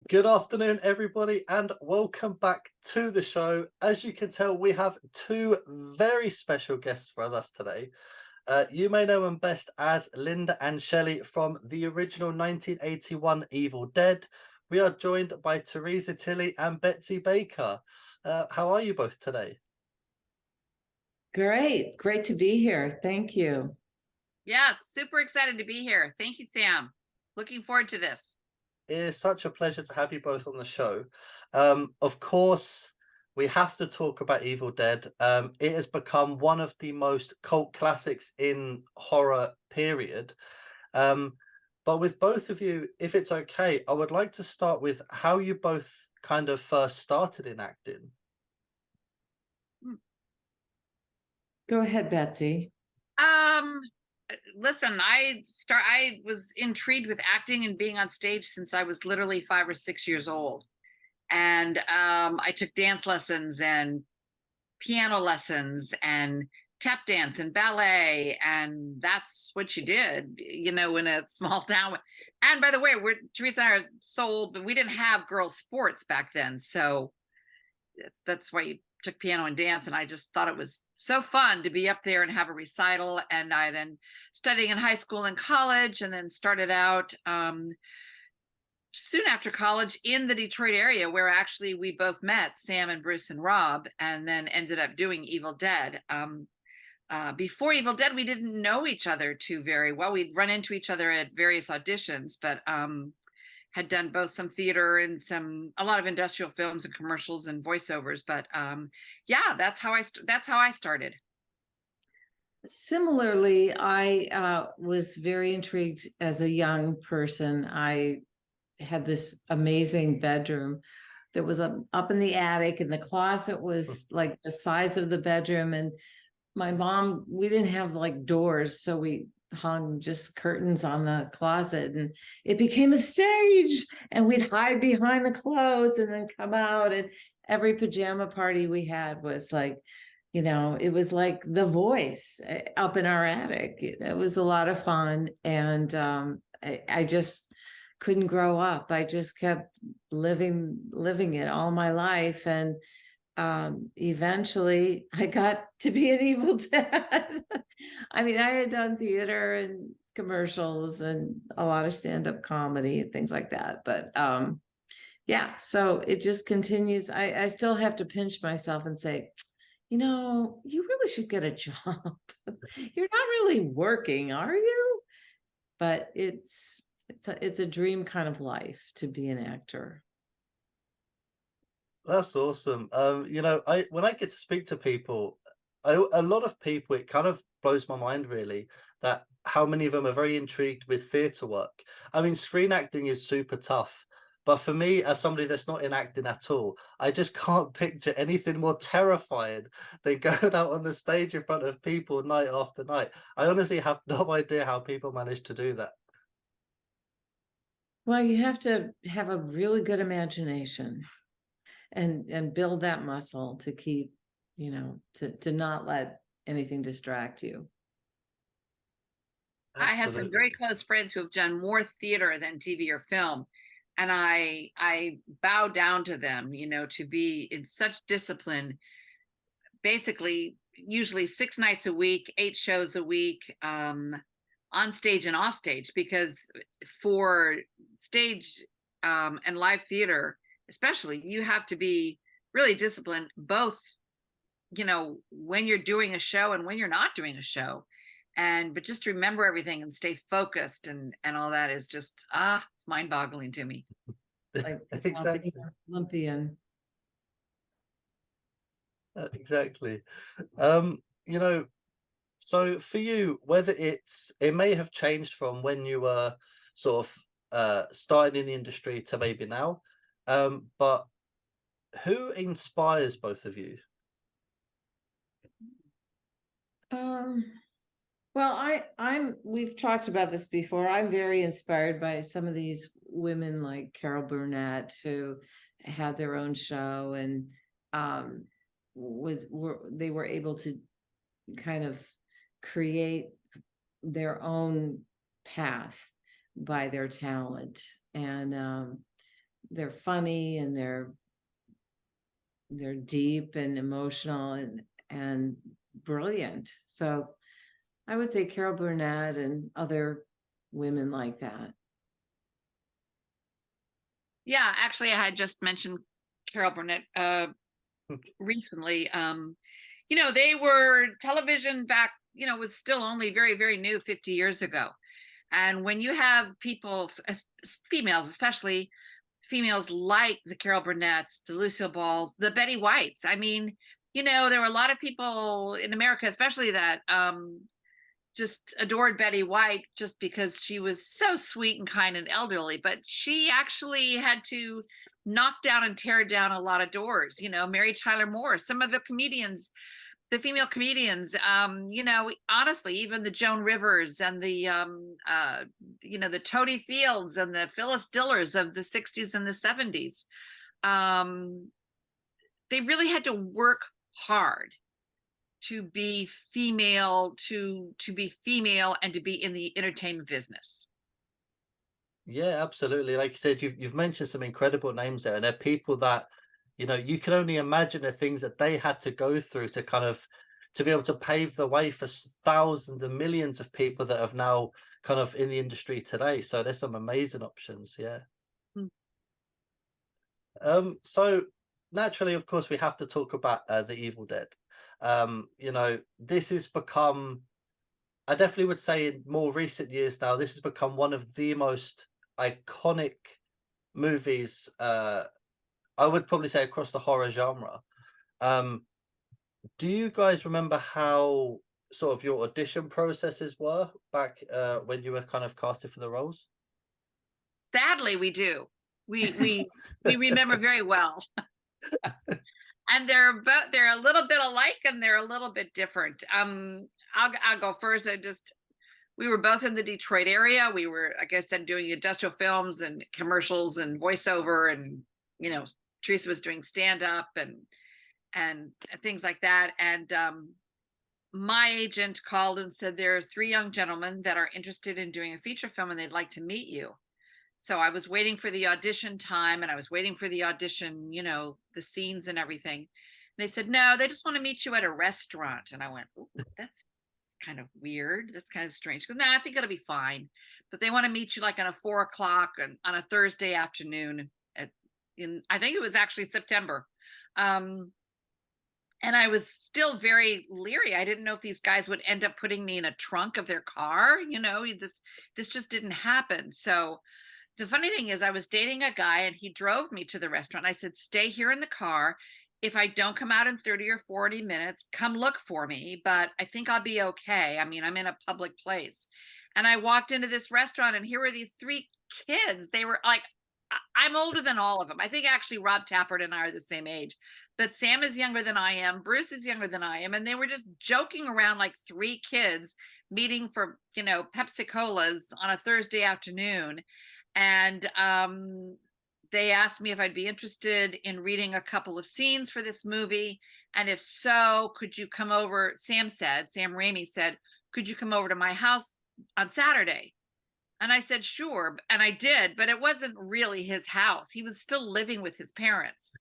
Good afternoon, everybody, and welcome back to the show. As you can tell, we have two very special guests for us today. You may know them best as Linda and Shelley from the original 1981 Evil Dead. We are joined by Theresa Tilly and Betsy Baker. How are you both today? Great to be here. Thank you. Yes, super excited to be here. Thank you, Sam. Looking forward to this. It is such a pleasure to have you both on the show. Of course, we have to talk about Evil Dead. It has become one of the most cult classics in horror, period. Um, but with both of you, if it's okay, I would like to start with how you both kind of first started in acting. Go ahead, Betsy. Um, Listen, I was intrigued with acting and being on stage since I was literally 5 or 6 years old. And I took dance lessons and piano lessons and tap dance and ballet, and that's what you did, in a small town. And by the way, Teresa and I are so old, but we didn't have girls' sports back then, so that's why you took piano and dance. And I just thought it was so fun to be up there and have a recital. And I then studying in high school and college, and then started out soon after college in the Detroit area, where actually we both met, Sam and Bruce and Rob, and then ended up doing Evil Dead. Before Evil Dead, we didn't know each other too very well. We'd run into each other at various auditions, but had done both some theater and a lot of industrial films and commercials and voiceovers. But yeah, that's how I started. Similarly, I was very intrigued as a young person. I had this amazing bedroom that was up in the attic, and the closet was like the size of the bedroom. And my mom, we didn't have like doors, so we hung just curtains on the closet, and it became a stage, and we'd hide behind the clothes and then come out. And every pajama party we had was like, it was like The Voice up in our attic. It was a lot of fun. And I just couldn't grow up. I just kept living it all my life. And eventually I got to be an Evil Dad. I mean, I had done theater and commercials and a lot of stand-up comedy and things like that. But yeah, so it just continues. I still have to pinch myself and say, you really should get a job. You're not really working, are you? But it's a dream kind of life to be an actor. That's awesome. I when I get to speak to people, a lot of people, it kind of blows my mind really that how many of them are very intrigued with theatre work. I mean, screen acting is super tough, but for me, as somebody that's not in acting at all, I just can't picture anything more terrifying than going out on the stage in front of people night after night. I honestly have no idea how people manage to do that. Well, you have to have a really good imagination and build that muscle to keep, to not let anything distract you. I have some Absolutely. very close friends who have done more theater than TV or film, and I bow down to them, to be in such discipline, basically usually 6 nights a week, 8 shows a week, on stage and off stage, because for stage and live theater especially, you have to be really disciplined, both when you're doing a show and when you're not doing a show. But just to remember everything and stay focused and all that is just it's mind-boggling to me. Like Exactly. Olympian. Exactly. Um, you know, so for you, whether it may have changed from when you were sort of starting in the industry to maybe now, but who inspires both of you? Um, well, we've talked about this before. I'm very inspired by some of these women like Carol Burnett, who had their own show and um they were able to kind of create their own path by their talent. And they're funny and they're deep and emotional and brilliant. So I would say Carol Burnett and other women like that. Yeah, actually, I had just mentioned Carol Burnett recently. You know, they were television back, you know, was still only very, very new 50 years ago. And when you have people, females, especially females like the Carol Burnett's, the Lucille Balls, the Betty Whites. I mean, you know, there were a lot of people in America, especially that just adored Betty White just because she was so sweet and kind and elderly. But she actually had to knock down and tear down a lot of doors. You know, Mary Tyler Moore, some of the comedians, the female comedians, you know, honestly, even the Joan Rivers and the you know, the Toady Fields and the Phyllis Dillers of the 60s and the 70s, they really had to work hard to be female, to be female and to be in the entertainment business. Yeah, absolutely. Like you said, you've mentioned some incredible names there, and they're people that, you know, you can only imagine the things that they had to go through to kind of to be able to pave the way for thousands and millions of people that have now kind of in the industry today. So there's some amazing options. Yeah. Mm. So naturally, of course, we have to talk about the Evil Dead. You know, this has become, I definitely would say in more recent years now, this has become one of the most iconic movies, I would probably say across the horror genre. Do you guys remember how sort of your audition processes were back when you were kind of casted for the roles? Sadly, we do. We remember very well. And they're a little bit alike and they're a little bit different. I'll go first. We were both in the Detroit area. We were, like I said, doing industrial films and commercials and voiceover, and you know, Teresa was doing stand up and things like that. And my agent called and said there are 3 young gentlemen that are interested in doing a feature film and they'd like to meet you. So I was waiting for the audition time and I was waiting for the audition, you know, the scenes and everything. They said, no, they just want to meet you at a restaurant. And I went, ooh, that's kind of weird. That's kind of strange. Because no, I think it'll be fine. But they want to meet you like on a 4 o'clock on a Thursday afternoon I think it was actually September. And I was still very leery. I didn't know if these guys would end up putting me in a trunk of their car. You know, this just didn't happen. So the funny thing is I was dating a guy and he drove me to the restaurant. I said, stay here in the car. If I don't come out in 30 or 40 minutes, come look for me, but I think I'll be okay. I mean, I'm in a public place. And I walked into this restaurant and here were these 3 kids. They were like, I'm older than all of them. I think actually Rob Tappert and I are the same age, but Sam is younger than I am. Bruce is younger than I am. And they were just joking around like 3 kids meeting for, you know, Pepsi Colas on a Thursday afternoon. And they asked me if I'd be interested in reading a couple of scenes for this movie. And if so, could you come over? Sam Raimi said, could you come over to my house on Saturday? And I said, sure. And I did, but it wasn't really his house. He was still living with his parents.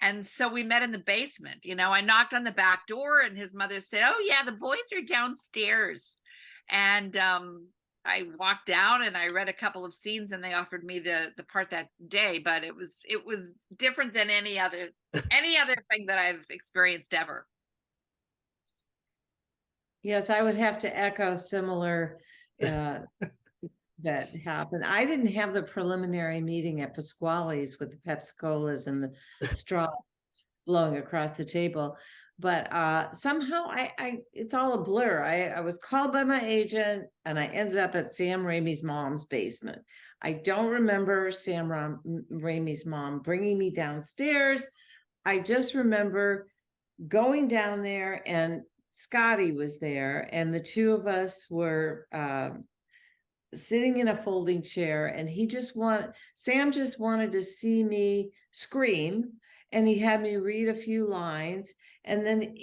And so we met in the basement. You know, I knocked on the back door and his mother said, oh yeah, the boys are downstairs. And I walked down and I read a couple of scenes and they offered me the part that day, but it was different than any other thing that I've experienced ever. Yes, I would have to echo similar that happened. I didn't have the preliminary meeting at Pasquale's with the Pepsi Colas and the straw blowing across the table. But somehow it's all a blur. I was called by my agent and I ended up at Sam Raimi's mom's basement. I don't remember Sam Raimi's mom bringing me downstairs. I just remember going down there and Scotty was there and the 2 of us were sitting in a folding chair and Sam just wanted to see me scream. And he had me read a few lines. And then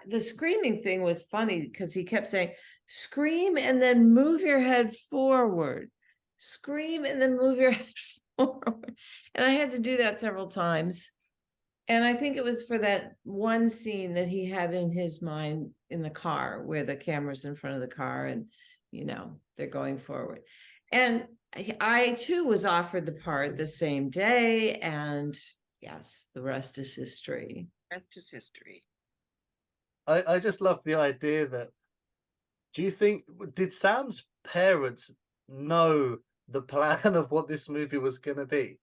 the screaming thing was funny because he kept saying, scream and then move your head forward. Scream and then move your head forward. And I had to do that several times. And I think it was for that one scene that he had in his mind in the car, where the camera's in front of the car and, you know, they're going forward. And I too was offered the part the same day. And yes, the rest is history. Rest is history. I just love the idea that, do you think, did Sam's parents know the plan of what this movie was going to be?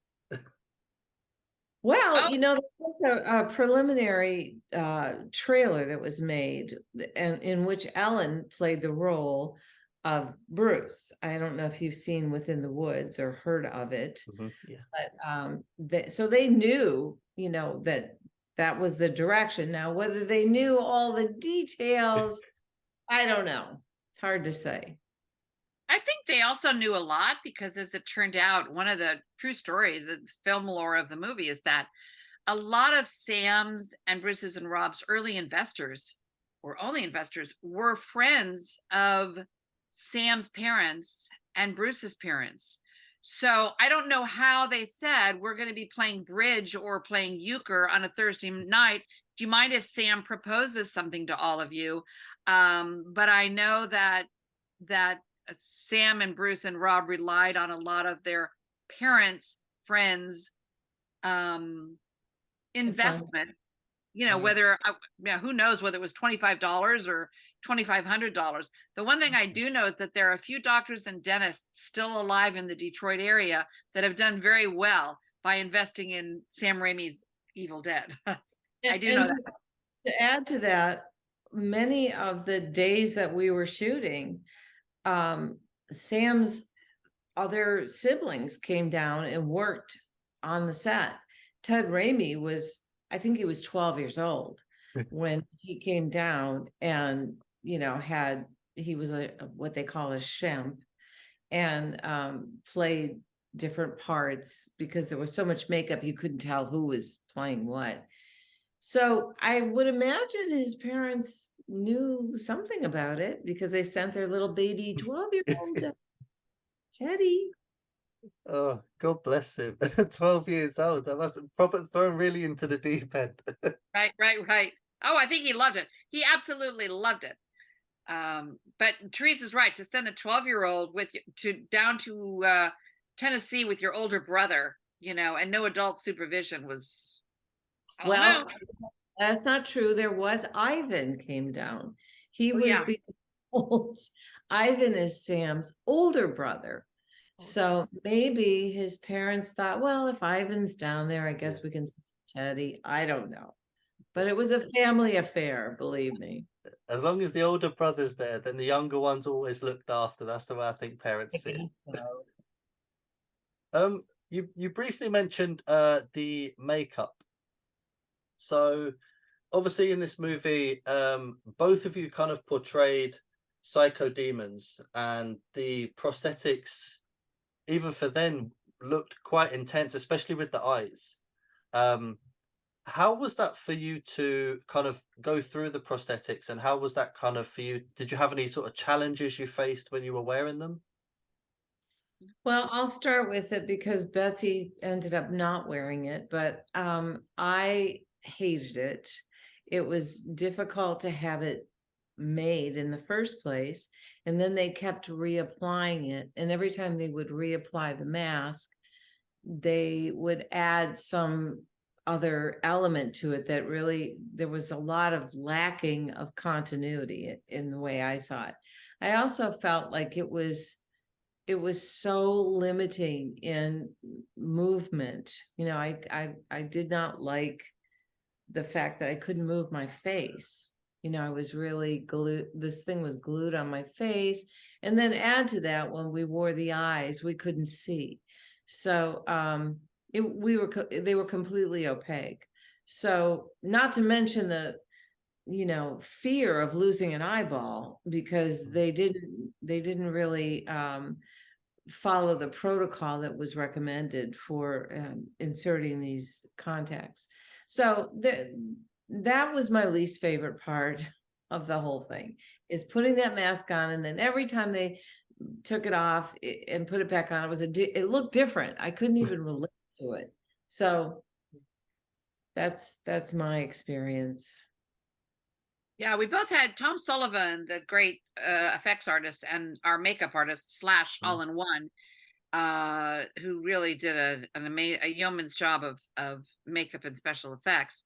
Well, Oh. you know, there was a preliminary trailer that was made, and in which Ellen played the role of Bruce. I don't know if you've seen Within the Woods or heard of it, Yeah. but so they knew, you know, that was the direction. Now, whether they knew all the details, I don't know. It's hard to say. I think they also knew a lot because, as it turned out, one of the true stories, the film lore of the movie, is that a lot of Sam's and Bruce's and Rob's early investors, or only investors, were friends of Sam's parents and Bruce's parents. So I don't know how they said, we're going to be playing bridge or playing euchre on a Thursday night. Do you mind if Sam proposes something to all of you? But I know that Sam and Bruce and Rob relied on a lot of their parents' friends' investment. You know, whether, who knows whether it was $25 or $2,500. The one thing I do know is that there are a few doctors and dentists still alive in the Detroit area that have done very well by investing in Sam Raimi's Evil Dead. I do know that. To add to that, many of the days that we were shooting, Sam's other siblings came down and worked on the set. Ted Raimi was, I think he was 12 years old when he came down, and, you know, he was what they call a shemp, and played different parts because there was so much makeup you couldn't tell who was playing what. So I would imagine his parents knew something about it because they sent their little baby 12-year-old Teddy. Oh, God bless him. 12 years old. That must have probably thrown really into the deep end. Right. Oh, I think he loved it. He absolutely loved it. But Teresa's right, to send a 12-year-old down to Tennessee with your older brother, you know, and no adult supervision was, well, that's not true. There was Ivan came down. He was the old Ivan is Sam's older brother. So maybe his parents thought, well, if Ivan's down there, I guess we can see Teddy. I don't know. But it was a family affair, believe me. As long as the older brother's there, then the younger one's always looked after. That's the way I think parents see it. So. You briefly mentioned the makeup. So obviously in this movie, both of you kind of portrayed psycho demons, and the prosthetics, even for then, looked quite intense, especially with the eyes. How was that for you to kind of go through the prosthetics, and how was that kind of for you? Did you have any sort of challenges you faced when you were wearing them? Well, I'll start with it because Betsy ended up not wearing it, but I hated it. It was difficult to have it made in the first place, and then they kept reapplying it, and every time they would reapply the mask, they would add some other element to it that really, there was a lot of lacking of continuity in the way I saw it. I also felt like it was so limiting in movement. You know, I did not like the fact that I couldn't move my face. You know, I was really glued. This thing was glued on my face. And then add to that, when we wore the eyes, we couldn't see. So they were completely opaque. So not to mention the, you know, fear of losing an eyeball, because they didn't really follow the protocol that was recommended for inserting these contacts. So that was my least favorite part of the whole thing, is putting that mask on, and then every time took it off and put it back on, it looked different. I couldn't even relate to it. So that's my experience. Yeah, we both had Tom Sullivan, the great effects artist, and our makeup artist / all-in-one, who really did a yeoman's job of makeup and special effects.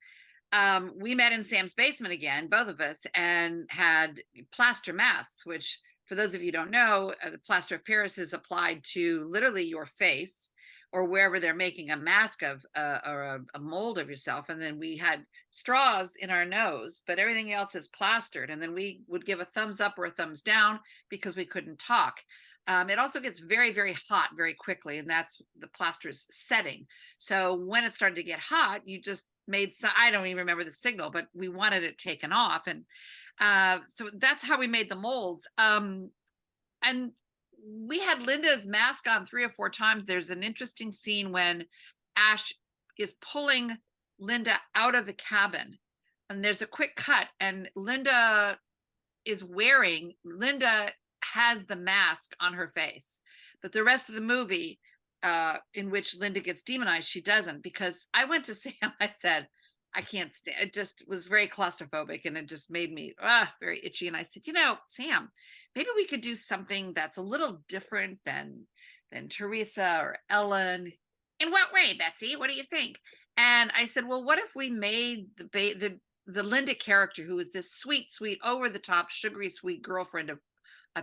We met in Sam's basement again, both of us, and had plaster masks, which, for those of you who don't know, the plaster of Paris is applied to literally your face or wherever they're making a mask of or a mold of yourself. And then we had straws in our nose, but everything else is plastered. And then we would give a thumbs up or a thumbs down because we couldn't talk. It also gets very, very hot very quickly, and that's the plaster's setting. So when it started to get hot, you just made some, I don't even remember the signal, but we wanted it taken off. And so that's how we made the molds. And we had Linda's mask on 3 or 4 times. There's an interesting scene when Ash is pulling Linda out of the cabin, and there's a quick cut, and Linda has the mask on her face, but the rest of the movie, in which Linda gets demonized, she doesn't. Because I went to Sam, I said, I can't stand it. Just was very claustrophobic, and it just made me very itchy. And I said, Sam, maybe we could do something that's a little different than Theresa or Ellen. In what way, Betsy? What do you think? And I said, well, what if we made the Linda character, who is this sweet, over the top, sugary sweet girlfriend of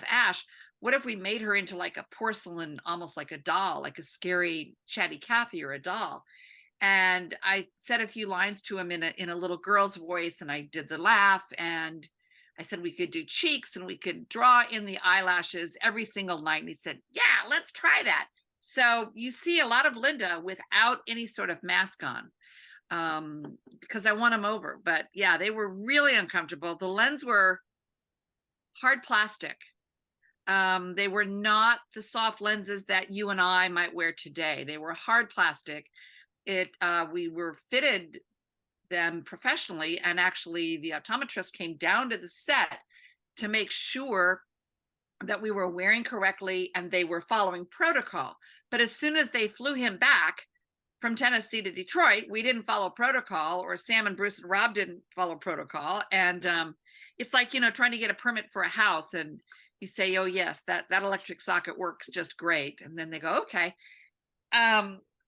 Ash, what if we made her into like a porcelain, almost like a doll, like a scary chatty Cathy or a doll? And I said a few lines to him in a little girl's voice, and I did the laugh, and I said we could do cheeks and we could draw in the eyelashes every single night. And he said, yeah, let's try that. So you see a lot of Linda without any sort of mask on, because I won him over. But yeah, they were really uncomfortable. The lens were hard plastic. They were not the soft lenses that you and I might wear today. They were hard plastic. We were fitted them professionally, and actually the optometrist came down to the set to make sure that we were wearing correctly and they were following protocol. But as soon as they flew him back from Tennessee to Detroit, we didn't follow protocol, or Sam and Bruce and Rob didn't follow protocol. And it's like, trying to get a permit for a house, and you say, oh yes, that electric socket works just great. And then they go, okay.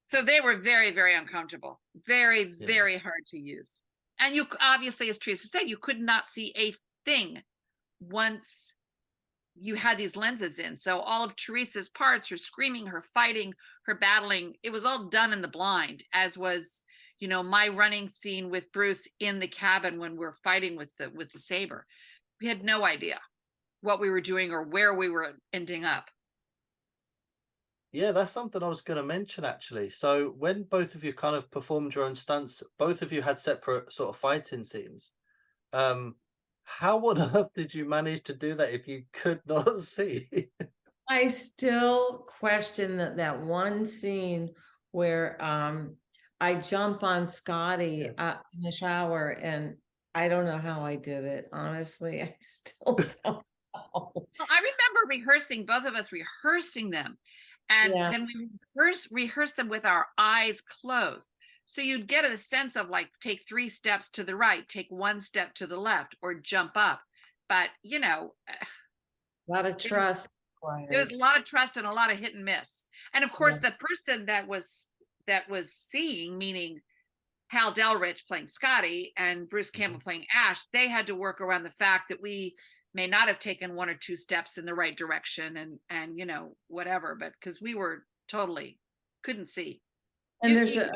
So they were very, very uncomfortable, very, very hard to use. And you obviously, as Theresa said, you could not see a thing once you had these lenses in. So all of Theresa's parts, her screaming, her fighting, her battling, it was all done in the blind, as was, my running scene with Bruce in the cabin when we're fighting with the saber. We had no idea what we were doing or where we were ending up. Yeah, that's something I was going to mention, actually. So when both of you kind of performed your own stunts, both of you had separate sort of fighting scenes. How on earth did you manage to do that if you could not see? I still question that one scene where I jump on Scotty in the shower, and I don't know how I did it. Honestly, I still don't know. Well, I remember rehearsing, both of us rehearsing them. And then we rehearse them with our eyes closed. So you'd get a sense of like, take 3 steps to the right, take 1 step to the left, or jump up. But, a lot of trust. There was a lot of trust and a lot of hit and miss. And of course, the person that was seeing, meaning Hal Delrich playing Scotty and Bruce Campbell playing Ash, they had to work around the fact that we may not have taken 1 or 2 steps in the right direction and whatever, but because we were totally couldn't see. And there's a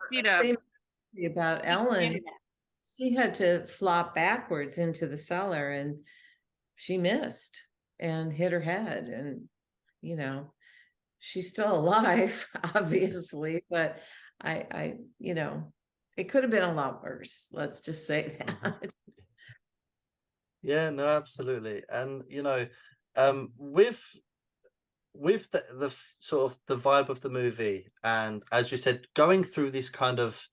thing about Ellen. She had to flop backwards into the cellar, and she missed and hit her head, and she's still alive, obviously, but I it could have been a lot worse. Let's just say that. Yeah, no, absolutely. And with the sort of the vibe of the movie, and as you said, going through these kind of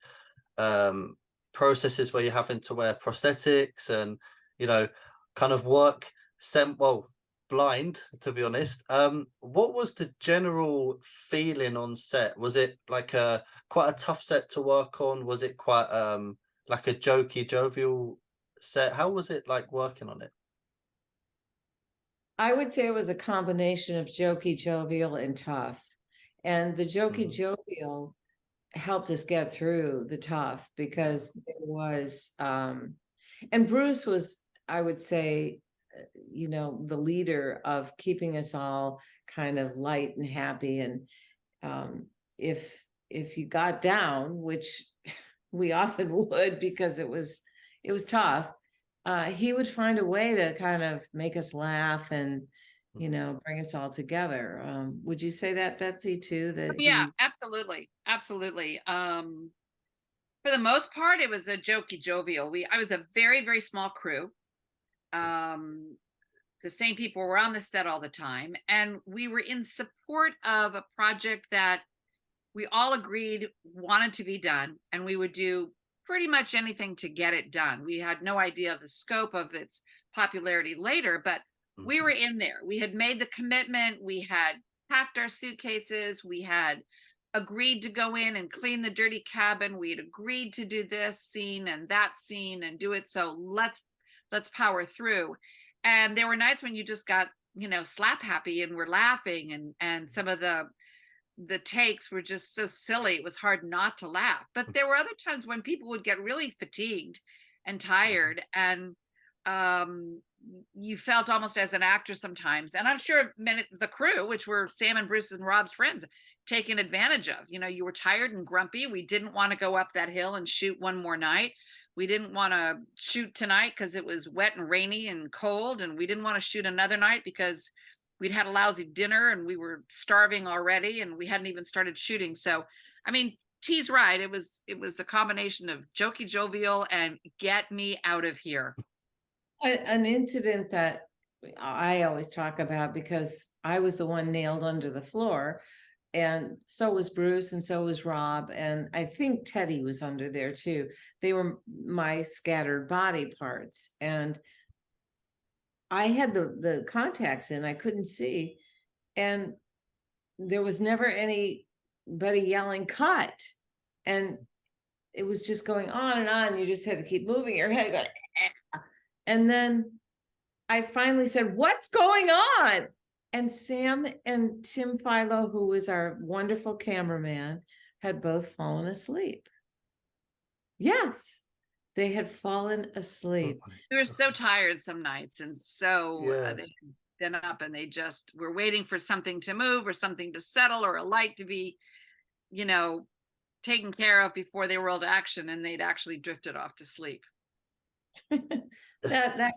processes where you're having to wear prosthetics and kind of work blind, to be honest. What was the general feeling on set? Was it like a quite a tough set to work on? Was it quite like a jokey, jovial set? How was it like working on it? I would say it was a combination of jokey, jovial, and tough. And the jokey, Mhm. jovial helped us get through the tough because there was, and Bruce was, I would say, the leader of keeping us all kind of light and happy. And um, if you got down, which we often would because it was tough, he would find a way to kind of make us laugh and bring us all together. Would you say that, Betsy, too, that Yeah, he? absolutely. Absolutely. For the most part, it was a jokey jovial. I was a very, very small crew. Um, the same people were on the set all the time. And we were in support of a project that we all agreed wanted to be done. And we would do pretty much anything to get it done. We had no idea of the scope of its popularity later, but we were Mhm. in there. We had made the commitment. We had packed our suitcases. We had agreed to go in and clean the dirty cabin. We had agreed to do this scene and that scene and do it. So let's power through. And there were nights when you just got, slap happy and we're laughing, and some of the takes were just so silly. It was hard not to laugh. But there were other times when people would get really fatigued and Mhm. tired, and you felt almost as an actor sometimes. And I'm sure many the crew, which were Sam and Bruce and Rob's friends, taken advantage of. You were tired and grumpy. We didn't want to go up that hill and shoot one more night. We didn't want to shoot tonight because it was wet and rainy and cold, and we didn't want to shoot another night because we'd had a lousy dinner and we were starving already and we hadn't even started shooting. So, I mean, T's right. It was a combination of jokey jovial and get me out of here. An incident that I always talk about because I was the one nailed under the floor, and so was Bruce, and so was Rob, and I think Teddy was under there too. They were my scattered body parts, and I had the contacts in, I couldn't see, and there was never anybody yelling cut, and it was just going on and on. You just had to keep moving your head, going, "Eh." And then I finally said, "What's going on?" And Sam and Tim Philo, who was our wonderful cameraman, had both fallen asleep. Yes, they had fallen Oh asleep. my We were so God. tired some nights. And so Yeah. they had been up and they just were waiting for something to move or something to settle or a light to be, you know, taken care of before they rolled action, and they'd actually drifted off to sleep. That kind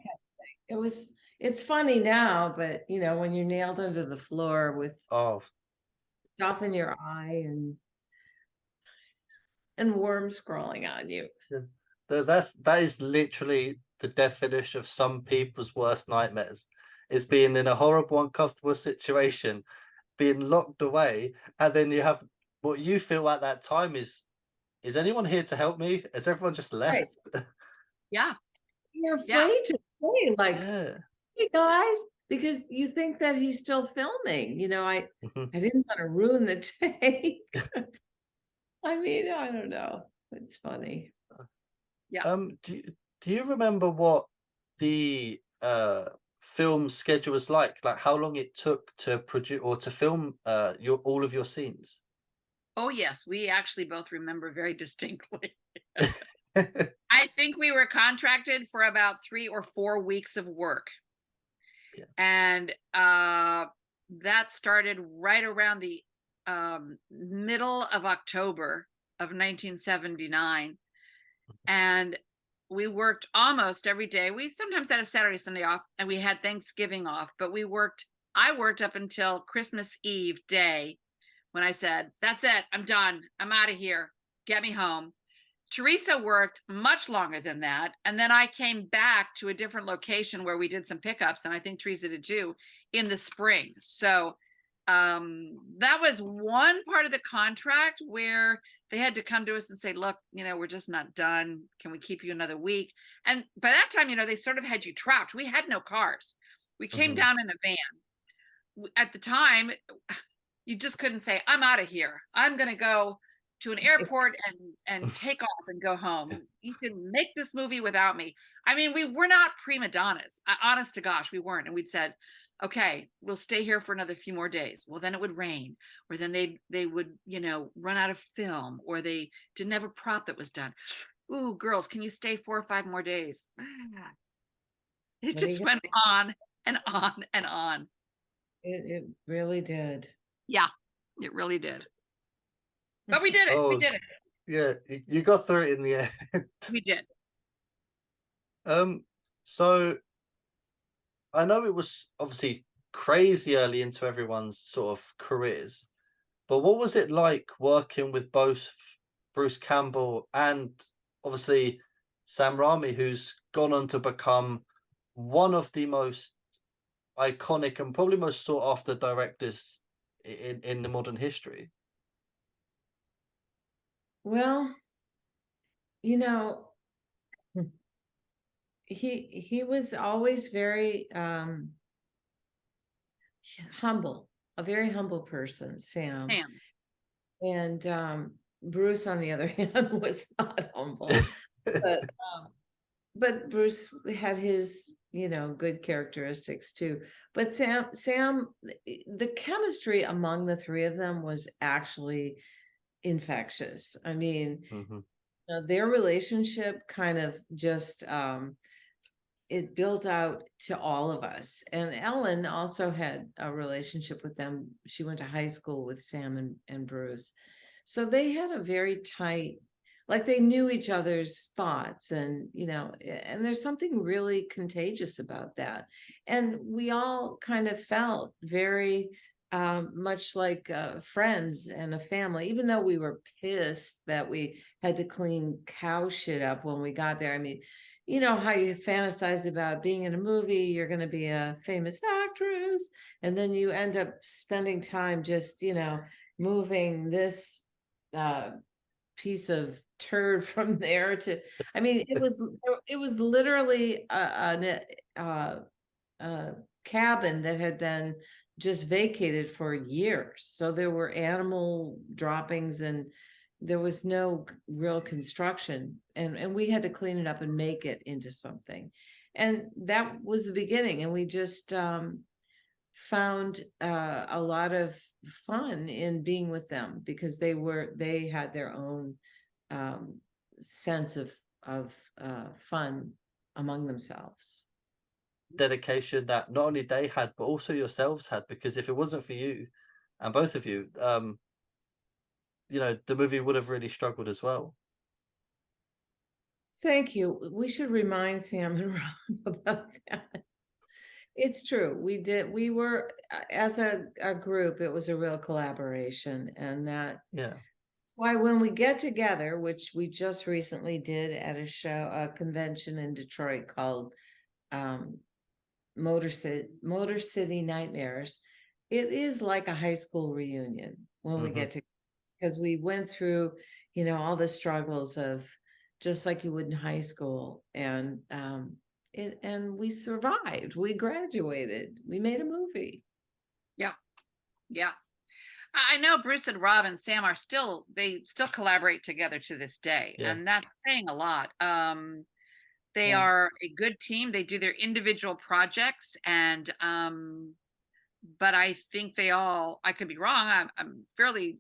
of thing. It's funny now, but when you're nailed under the floor with Oh, stuff in your eye and worms crawling on you. yeah. That is literally the definition of some people's worst nightmares. Is being in a horrible, uncomfortable situation, being locked away, and then you have what you feel at that time is anyone here to help me? Has everyone just Right. left? Yeah. You're Yeah. afraid to say, like, Yeah. "Hey, guys," because you think that he's still filming. Mhm. I didn't want to ruin the take. I mean, I don't know. It's funny. Yeah. Do you remember what the film schedule was like? Like how long it took to produce or to film your all of your scenes? Oh, yes. We actually both remember very distinctly. I think we were contracted for about 3 or 4 weeks of work. Yeah. And that started right around the middle of October of 1979. And we worked almost every day. We sometimes had a Saturday, Sunday off, and we had Thanksgiving off, but I worked up until Christmas Eve day when I said, "That's it. I'm done. I'm out of here. Get me home." Theresa worked much longer than that. And then I came back to a different location where we did some pickups, and I think Theresa did too, in the spring. So that was one part of the contract where they had to come to us and say, "Look, we're just not done. Can we keep you another week?" And by that time, they sort of had you trapped. We had no cars. We came Mhm. down in a van. At the time, you just couldn't say, I'm out of here. I'm going to go to an airport and take off and go home. You can make this movie without me. I mean, we were not prima donnas. Honest to gosh, we weren't. And we'd said, okay, we'll stay here for another few more days. Well, then it would rain, or then they would, run out of film, or they didn't have a prop that was done. Ooh, girls, can you stay 4 or 5 more days? It What are just you went on and on and on. It really did. Yeah, it really did. But we did it. We Oh, did it. yeah, you got through it in the end. We did. So I know it was obviously crazy early into everyone's sort of careers, but what was it like working with both Bruce Campbell and obviously Sam Raimi, who's gone on to become one of the most iconic and probably most sought after directors in the modern history? Well, you know, he was always very humble, a very humble person, Sam. Sam. And Bruce, on the other hand, was not humble, but Bruce had his, good characteristics too. But Sam, the chemistry among the three of them was actually infectious. I mean, Mhm. their relationship kind of just it built out to all of us. And Ellen also had a relationship with them. She went to high school with Sam and Bruce. So they had a very tight, like they knew each other's thoughts, and and there's something really contagious about that. And we all kind of felt very much like friends and a family, even though we were pissed that we had to clean cow shit up when we got there. I mean, you know how you fantasize about being in a movie, you're going to be a famous actress, and then you end up spending time just, moving this uh, piece of turd from there to, I mean, it was literally a cabin that had been just vacated for years. So there were animal droppings, and there was no real construction, and we had to clean it up and make it into something. And that was the beginning. And we just found a lot of fun in being with them, because they had their own sense of fun among themselves. Dedication that not only they had, but also yourselves had, because if it wasn't for you and both of you, the movie would have really struggled as well. Thank you. We should remind Sam and Rob about that. It's true. We were, as a group, it was a real collaboration. And that's Yeah. why when we get together, which we just recently did at a convention in Detroit called Motor City Nightmares, it is like a high school reunion when we Mhm. get to, because we went through, all the struggles of just like you would in high school. And we survived. We graduated. We made a movie. Yeah. Yeah. I know Bruce and Rob and Sam they still collaborate together to this day. Yeah. And that's saying a lot. They Yeah. are a good team. They do their individual projects, and but I think I could be wrong. I'm fairly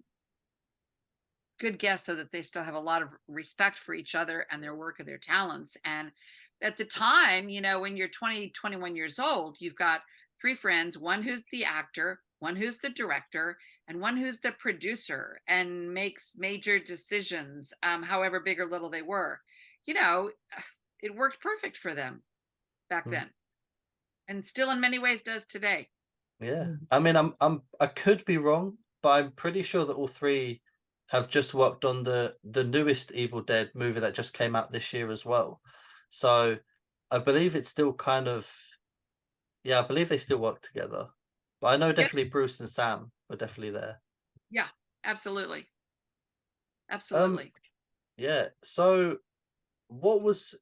good guess, though, that they still have a lot of respect for each other and their work and their talents. And at the time, when you're 20, 21 years old, you've got three friends, one who's the actor, one who's the director, and one who's the producer and makes major decisions, however big or little they were. It worked perfect for them back Mm. then, and still in many ways does today. Yeah. I mean, I could be wrong, but I'm pretty sure that all three have just worked on the newest Evil Dead movie that just came out this year as well. So I believe it's still kind of, yeah, I believe they still work together. But I know Yep. definitely Bruce and Sam were definitely there. Yeah, absolutely. Um, Absolutely. yeah. So what was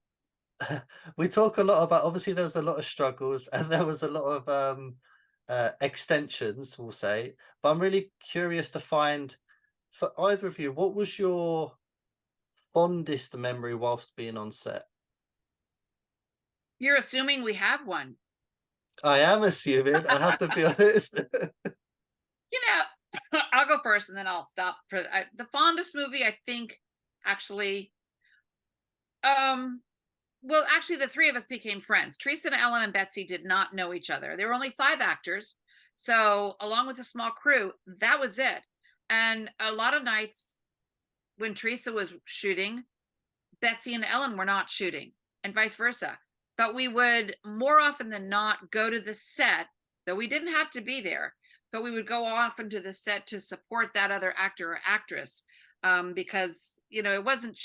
we talk a lot about, obviously there was a lot of struggles and there was a lot of extensions, we'll say. But I'm really curious to find for either of you, what was your fondest memory whilst being on set? You're assuming we have one. I am assuming, I have to be honest. You know, I'll go first and then I'll stop for the fondest movie, I think, actually. Well, actually, the three of us became friends. Teresa and Ellen and Betsy did not know each other. There were only 5 actors. So, along with a small crew, that was it. And a lot of nights when Teresa was shooting, Betsy and Ellen were not shooting, and vice versa. But we would more often than not go to the set, though we didn't have to be there, but we would go often to the set to support that other actor or actress, because it wasn't.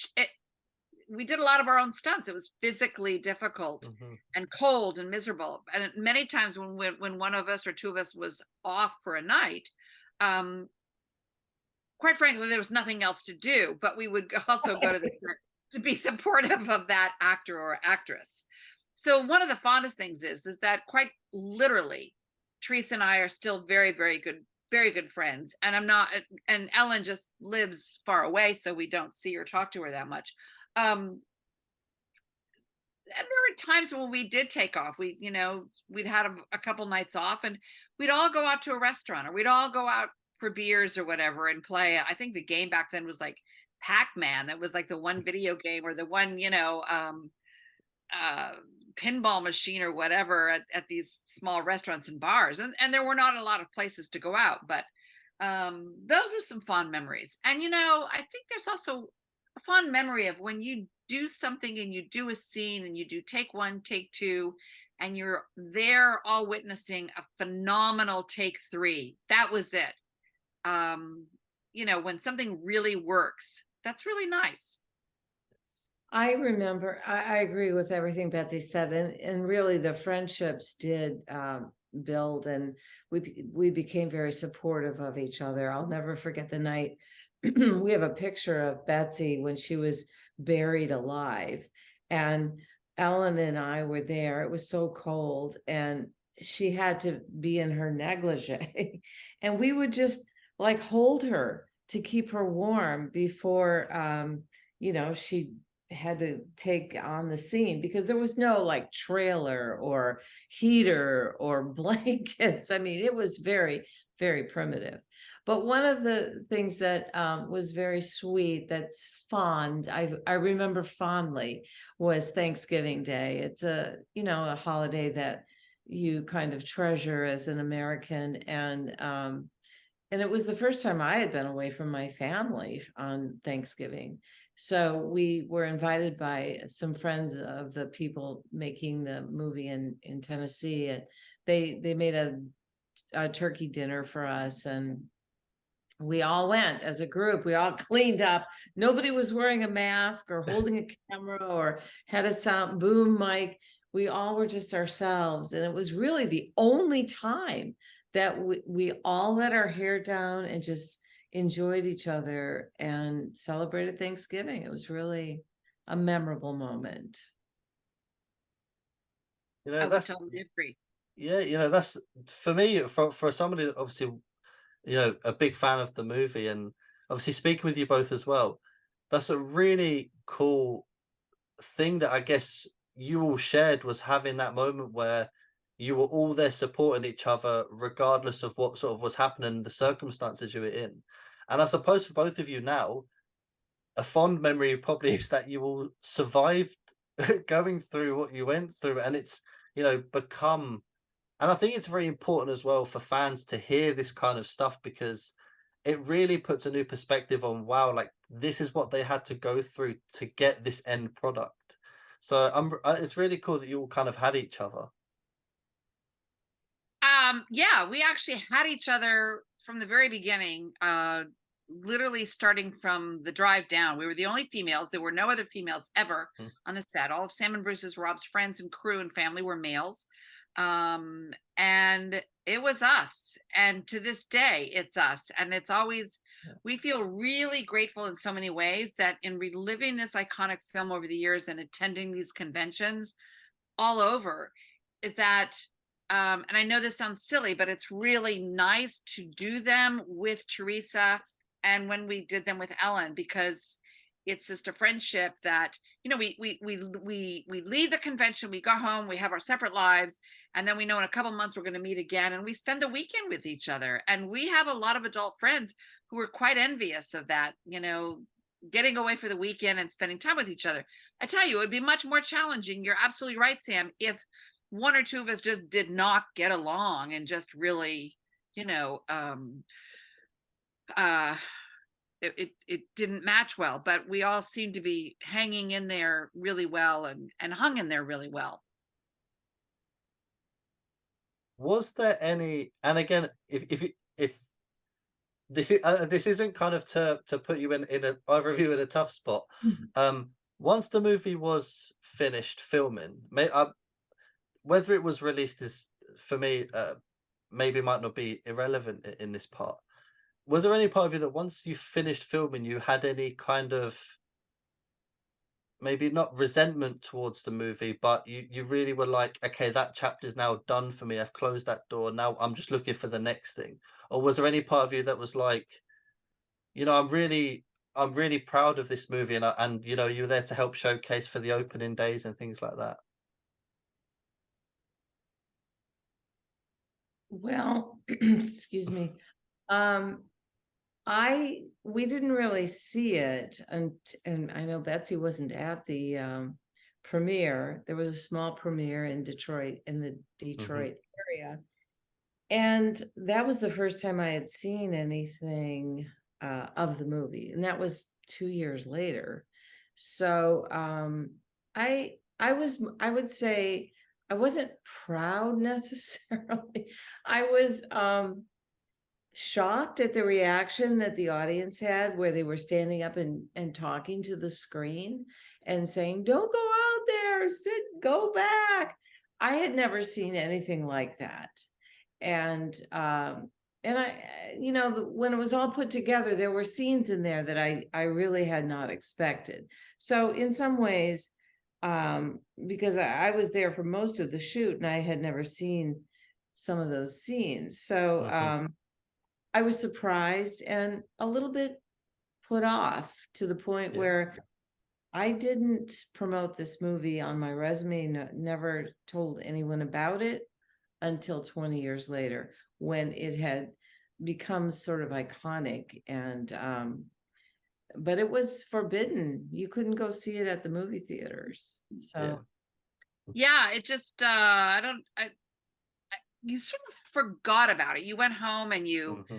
We did a lot of our own stunts. It was physically difficult Mhm. and cold and miserable. And many times when one of us or two of us was off for a night, um, quite frankly, there was nothing else to do. But we would also go to the set to be supportive of that actor or actress. So one of the fondest things is that quite literally, Teresa and I are still very, very good friends. And I'm not, and Ellen just lives far away, so we don't see or talk to her that much. And there were times when we did take off. We'd had a couple nights off, and we'd all go out to a restaurant, or we'd all go out for beers or whatever and play. I think the game back then was like Pac-Man. That was like the one video game, or the one, pinball machine or whatever at these small restaurants and bars. And there were not a lot of places to go out, but those were some fond memories. And I think there's also a fond memory of when you do something and you do a scene and you do take 1, take 2, and you're there all witnessing a phenomenal take 3. That was it. When something really works, that's really nice. I remember, I agree with everything Betsy said, and really the friendships did build, and we became very supportive of each other. I'll never forget the night we have a picture of Betsy when she was buried alive, and Ellen and I were there. It was so cold, and she had to be in her negligee, and we would just like hold her to keep her warm before she had to take on the scene, because there was no like trailer or heater or blankets. I mean, it was very, very primitive. But one of the things that was very sweet, that's fond, I remember fondly, was Thanksgiving Day. It's a holiday that you kind of treasure as an American, and it was the first time I had been away from my family on Thanksgiving. So we were invited by some friends of the people making the movie in Tennessee, and they made a turkey dinner for us, and we all went as a group. We all cleaned up. Nobody was wearing a mask or holding a camera or had a sound boom mic. We all were just ourselves, and it was really the only time that we all let our hair down and just enjoyed each other and celebrated Thanksgiving. It was really a memorable moment. I would That's totally agree. yeah, that's for me, for somebody that obviously, a big fan of the movie, and obviously speaking with you both as well. That's a really cool thing that I guess you all shared, was having that moment where you were all there supporting each other regardless of what sort of was happening, the circumstances you were in. And I suppose for both of you now, a fond memory probably is that you all survived going through what you went through, and it's become, and I think it's very important as well for fans to hear this kind of stuff, because it really puts a new perspective on, wow, like this is what they had to go through to get this end product. So it's really cool that you all kind of had each other. Yeah, we actually had each other from the very beginning, literally starting from the drive down. We were the only females. There were no other females ever Mm. on the set. All of Sam and Bruce's, Rob's friends and crew and family were males. And it was us. And to this day, it's us. And it's always We feel really grateful in so many ways that in reliving this iconic film over the years and attending these conventions all over, is that and I know this sounds silly, but it's really nice to do them with Theresa and when we did them with Ellen, because it's just a friendship that, you know, we leave the convention, we go home, we have our separate lives, and then we know in a couple months we're going to meet again, and we spend the weekend with each other. And we have a lot of adult friends who are quite envious of that, you know, getting away for the weekend and spending time with each other. I tell you, it would be much more challenging. You're absolutely right, Sam. If one or two of us just did not get along and just really, you know, uh, it didn't match well, but we all seem to be hanging in there really well and hung in there really well. Was there any, and again, if this isn't kind of to put you in a either of you in a tough spot. Once the movie was finished filming, whether it was released is for me maybe might not be irrelevant in this part. Was there any part of you that once you finished filming, you had any kind of maybe not resentment towards the movie, but you really were like, okay, that chapter's now done for me. I've closed that door. Now I'm just looking for the next thing. Or was there any part of you that was like, you know, I'm really proud of this movie, and you know, you were there to help showcase for the opening days and things like that. Well, excuse me. We didn't really see it, and I know Betsy wasn't at the premiere. There was a small premiere in Detroit, in the Detroit area. And that was the first time I had seen anything of the movie, and that was 2 years later. So I would say I wasn't proud necessarily. I was shocked at the reaction that the audience had, where they were standing up and talking to the screen and saying, "Don't go out there, go back." I had never seen anything like that. And I, you know, when it was all put together, there were scenes in there that I really had not expected. So in some ways, because I was there for most of the shoot and I had never seen some of those scenes. So I was surprised and a little bit put off, to the point Yeah. where I didn't promote this movie on my resume, never told anyone about it until 20 years later, when it had become sort of iconic. And but it was forbidden. You couldn't go see it at the movie theaters. So Yeah, it just you sort of forgot about it. You went home and you, hmm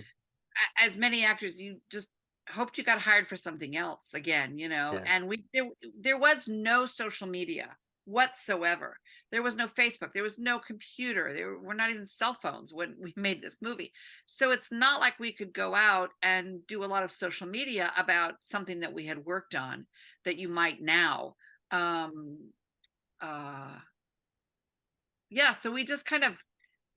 as many actors, you just hoped you got hired for something else again, you know. yeah, And there was no social media whatsoever. There was no Facebook, there was no computer, there were not even cell phones when we made this movie. So it's not like we could go out and do a lot of social media about something that we had worked on that you might now. Uh yeah, so we just kind of,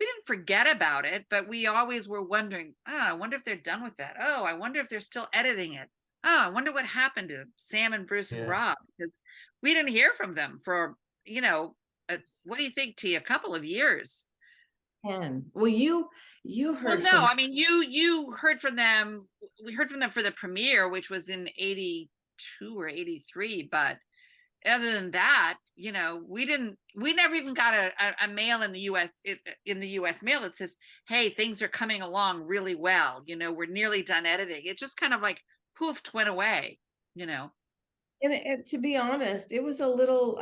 we didn't forget about it, but we always were wondering, oh, I wonder if they're done with that. Oh, I wonder if they're still editing it. Oh, I wonder what happened to Sam and Bruce and yeah. Rob, because we didn't hear from them for, you know, what do you think, T, a couple of years? well, you Well, heard no, from I mean, you heard from them. We heard from them for the premiere, which was in 82 or 83, but other than that, you know, we never even got a mail in the US, in the US mail that says, hey, things are coming along really well, you know, we're nearly done editing. It just kind of like poofed, went away, you know. and to be honest, it was a little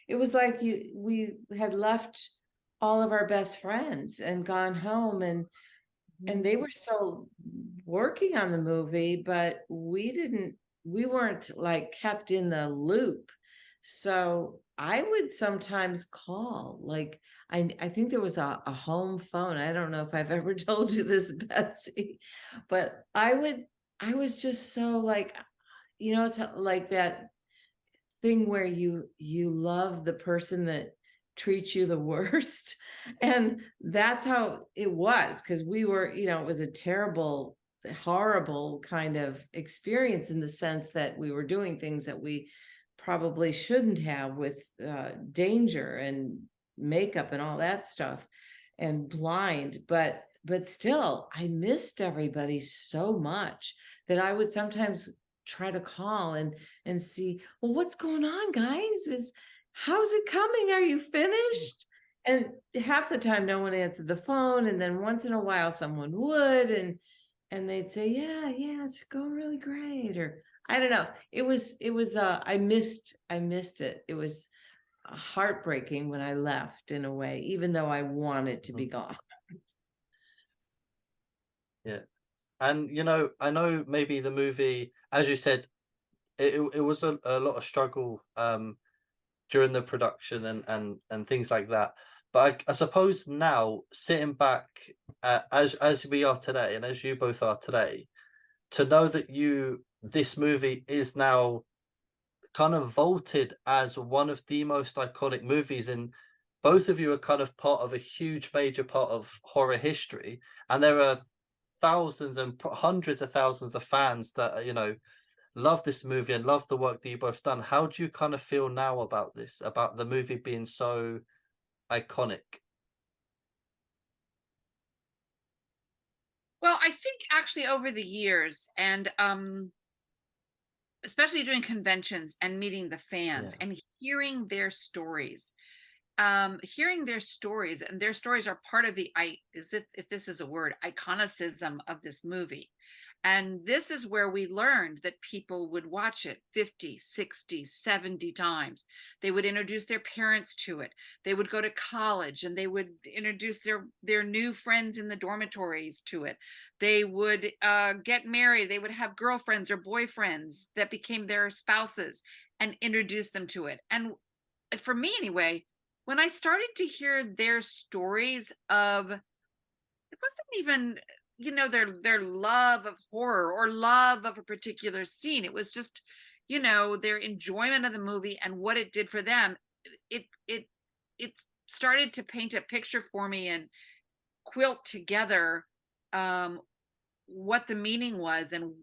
it was like we had left all of our best friends and gone home, and they were still working on the movie, but we weren't like kept in the loop. So I would sometimes call, like, I think there was a home phone. I don't know if I've ever told you this, Betsy, but I was just so like, you know, it's like that thing where you love the person that treats you the worst. And that's how it was, because we were, you know, it was a terrible horrible kind of experience, in the sense that we were doing things that we probably shouldn't have, with danger and makeup and all that stuff, and blind. But still, I missed everybody so much that I would sometimes try to call and see, well, what's going on, guys? How's it coming? Are you finished? And half the time no one answered the phone, and then once in a while someone would, and they'd say, yeah, it's going really great, or I don't know. It was I missed it. It was heartbreaking when I left, in a way, even though I wanted to be gone. Yeah. And you know, I know maybe the movie, as you said, it was a lot of struggle during the production and things like that. But I suppose now, sitting back, as we are today, and as you both are today, to know that this movie is now kind of vaulted as one of the most iconic movies, and both of you are kind of part of a huge major part of horror history, and there are thousands and hundreds of thousands of fans that, you know, love this movie and love the work that you both done. How do you kind of feel now about this, about the movie being so iconic? Well, I think actually over the years, and especially doing conventions and meeting the fans Yeah. and hearing their stories, and their stories are part of the if this is a word, iconicism of this movie. And this is where we learned that people would watch it 50, 60, 70 times. They would introduce their parents to it. They would go to college and they would introduce their new friends in the dormitories to it. They would get married. They would have girlfriends or boyfriends that became their spouses and introduce them to it. And for me anyway, when I started to hear their stories of, it wasn't even, you know, their love of horror or love of a particular scene. It was just, you know, their enjoyment of the movie and what it did for them. It started to paint a picture for me and quilt together what the meaning was, and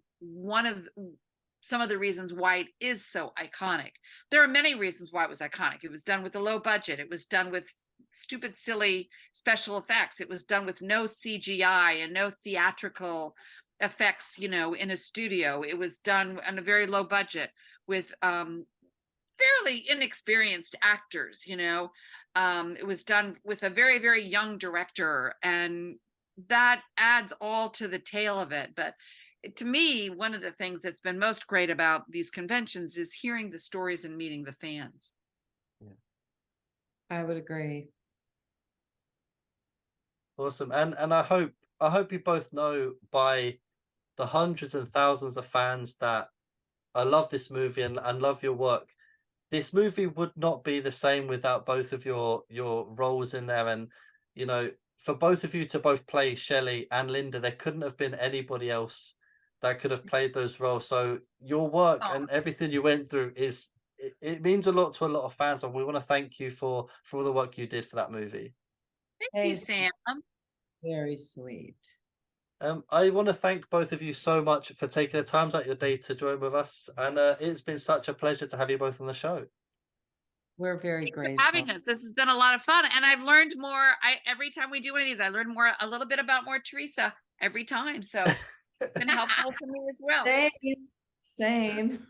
some of the reasons why it is so iconic. There are many reasons why it was iconic. It was done with a low budget. It was done with stupid, silly special effects. It was done with no CGI and no theatrical effects, you know, in a studio. It was done on a very low budget with fairly inexperienced actors, you know. It was done with a very, very young director, and that adds all to the tale of it. But to me, one of the things that's been most great about these conventions is hearing the stories and meeting the fans. Yeah. I would agree. Awesome. And I hope you both know, by the hundreds and thousands of fans that I love this movie and love your work, this movie would not be the same without both of your roles in there. And you know, for both of you to both play Shelley and Linda, there couldn't have been anybody else that could have played those roles. So your work Oh, and everything you went through it means a lot to a lot of fans, and we want to thank you for all the work you did for that movie. thank you, Sam. Very sweet. I want to thank both of you so much for taking the time out your day to join with us, and it's been such a pleasure to have you both on the show. We're very Thanks for grateful. having us. This has been a lot of fun, and I've learned more. Every time we do one of these, I learn more, a little bit about more Theresa every time. So it's been helpful for me as well. Same.